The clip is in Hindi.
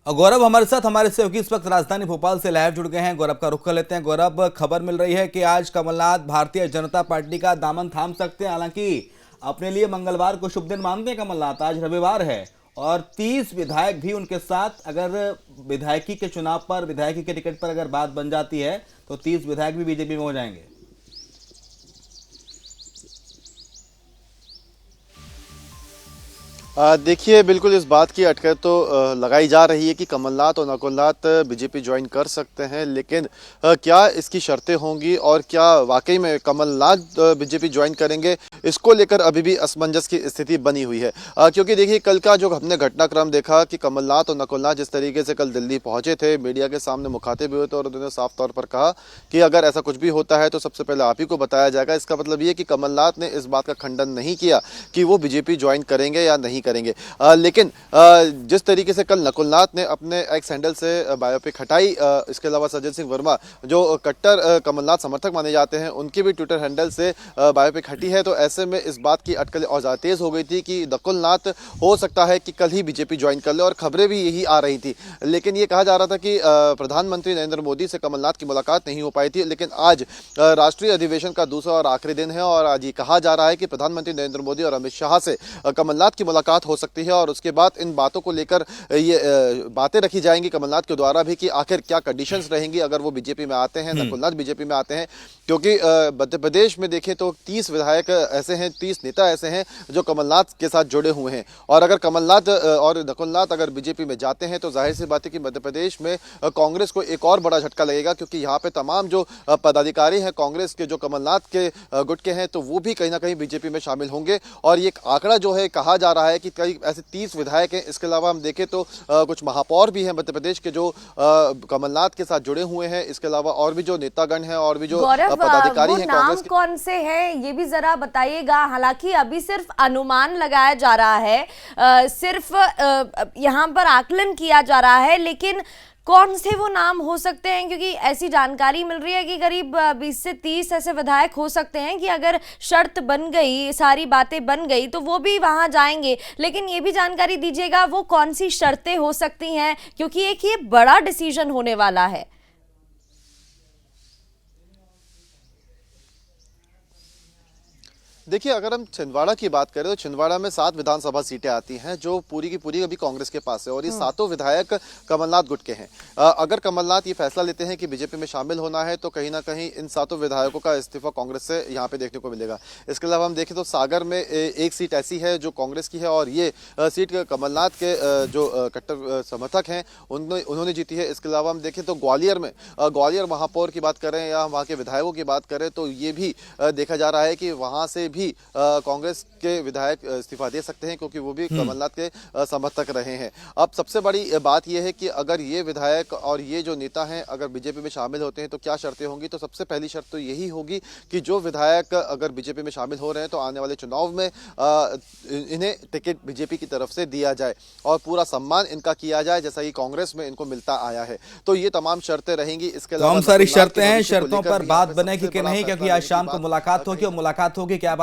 और गौरव हमारे साथ हमारे सहयोगी इस वक्त राजधानी भोपाल से लाइव जुड़ गए हैं। गौरव का रुख कर लेते हैं। गौरव, खबर मिल रही है कि आज कमलनाथ भारतीय जनता पार्टी का दामन थाम सकते हैं। हालांकि अपने लिए मंगलवार को शुभ दिन मानते हैं कमलनाथ, आज रविवार है और 30 विधायक भी उनके साथ। अगर विधायकी के चुनाव पर, विधायकी के टिकट पर अगर बात बन जाती है तो 30 विधायक भी बीजेपी में हो जाएंगे। देखिए, बिल्कुल इस बात की अटकल तो लगाई जा रही है कि कमलनाथ और नकुलनाथ बीजेपी ज्वाइन कर सकते हैं, लेकिन क्या इसकी शर्तें होंगी और क्या वाकई में कमलनाथ बीजेपी ज्वाइन करेंगे, इसको लेकर अभी भी असमंजस की स्थिति बनी हुई है। क्योंकि देखिए, कल का जो हमने घटनाक्रम देखा कि कमलनाथ और नकुलनाथ जिस तरीके से कल दिल्ली पहुंचे थे, मीडिया के सामने मुखातिब हुए थे और उन्होंने साफ तौर पर कहा कि अगर ऐसा कुछ भी होता है तो सबसे पहले आप ही को बताया जाएगा। इसका मतलब ये कि कमलनाथ ने इस बात का खंडन नहीं किया कि वो बीजेपी ज्वाइन करेंगे या नहीं करेंगे। लेकिन जिस तरीके से कल नकुलनाथ ने अपने एक्स हैंडल से बायोपिक हटाई, इसके अलावा सज्जन सिंह वर्मा जो कट्टर कमलनाथ समर्थक माने जाते हैं, उनकी भी ट्विटर हैंडल से बायोपिक हटी है। तो ऐसे में इस बात की अटकलें और ज़्यादा तेज हो गई थी कि नकुलनाथ हो सकता है कि कल ही बीजेपी ज्वाइन कर ले, और खबरें भी यही आ रही थी। लेकिन ये कहा जा रहा था कि प्रधानमंत्री नरेंद्र मोदी से कमलनाथ की मुलाकात नहीं हो पाई थी। लेकिन आज राष्ट्रीय अधिवेशन का दूसरा और आखिरी दिन है और आज ये कहा जा रहा है कि प्रधानमंत्री नरेंद्र मोदी और अमित शाह से कमलनाथ की मुलाकात हो सकती है और उसके बाद इन बातों को लेकर ये बातें रखी जाएंगी कमलनाथ के द्वारा भी कि आखिर क्या कंडीशंस रहेंगी अगर वो बीजेपी में आते हैं, नकुलनाथ बीजेपी में आते हैं। क्योंकि मध्य प्रदेश में देखें तो 30 विधायक ऐसे हैं, 30 नेता ऐसे हैं जो कमलनाथ के साथ जुड़े हुए हैं। और अगर कमलनाथ और नकुलनाथ अगर बीजेपी में जाते हैं तो जाहिर सी बात है कि मध्य प्रदेश में कांग्रेस को एक और बड़ा झटका लगेगा, क्योंकि यहाँ पे तमाम जो पदाधिकारी हैं कांग्रेस के, जो कमलनाथ के गुट के हैं, तो वो भी कहीं ना कहीं बीजेपी में शामिल होंगे। और ये आंकड़ा जो है, कहा जा रहा है कि कई ऐसे 30 विधायक हैं। इसके अलावा हम देखें तो कुछ महापौर भी हैं मध्य प्रदेश के जो कमलनाथ के साथ जुड़े हुए हैं। इसके अलावा और भी जो नेतागण हैं और भी जो पदाधिकारी हैं कांग्रेस के। कौन से हैं ये भी जरा बताइएगा। हालांकि अभी सिर्फ अनुमान लगाया जा रहा है, सिर्फ यहाँ पर आकलन किया जा रहा है, लेकिन कौन से वो नाम हो सकते हैं? क्योंकि ऐसी जानकारी मिल रही है कि करीब 20 से 30 ऐसे विधायक हो सकते हैं कि अगर शर्त बन गई, सारी बातें बन गई तो वो भी वहां जाएंगे। लेकिन ये भी जानकारी दीजिएगा वो कौन सी शर्तें हो सकती हैं, क्योंकि एक ये बड़ा डिसीजन होने वाला है। देखिए, अगर हम छिंदवाड़ा की बात करें तो छिंदवाड़ा में 7 विधानसभा सीटें आती हैं जो पूरी की पूरी अभी कांग्रेस के पास है और ये सातों विधायक कमलनाथ गुट के हैं। अगर कमलनाथ ये फैसला लेते हैं कि बीजेपी में शामिल होना है तो कहीं ना कहीं इन सातों विधायकों का इस्तीफा कांग्रेस से यहाँ पे देखने को मिलेगा। इसके अलावा हम देखें तो सागर में एक सीट ऐसी है जो कांग्रेस की है और ये सीट कमलनाथ के जो कट्टर समर्थक हैं उन्होंने जीती है। इसके अलावा हम देखें तो ग्वालियर में, ग्वालियर महापौर की बात करें या वहाँ के विधायकों की बात करें तो ये भी देखा जा रहा है कि वहाँ से भी कांग्रेस के विधायक इस्तीफा दे सकते हैं, क्योंकि वो भी कमलनाथ के समर्थक रहे हैं। अब सबसे बड़ी बात यह है कि अगर ये विधायक और ये जो नेता हैं अगर बीजेपी में शामिल होते हैं तो क्या शर्तें होंगी। तो सबसे पहली शर्त तो यही होगी कि जो विधायक अगर बीजेपी में शामिल हो रहे हैं तो आने वाले चुनाव में इन्हें टिकट बीजेपी की तरफ से दिया जाए और पूरा सम्मान इनका किया जाए जैसा ही कांग्रेस में इनको मिलता आया है। तो ये तमाम शर्तें रहेंगी। इसके अलावा सारी शर्तें हैं, शर्तों पर बात बनेगी कि नहीं, क्योंकि आज शाम को मुलाकात होगी और मुलाकात होगी क्या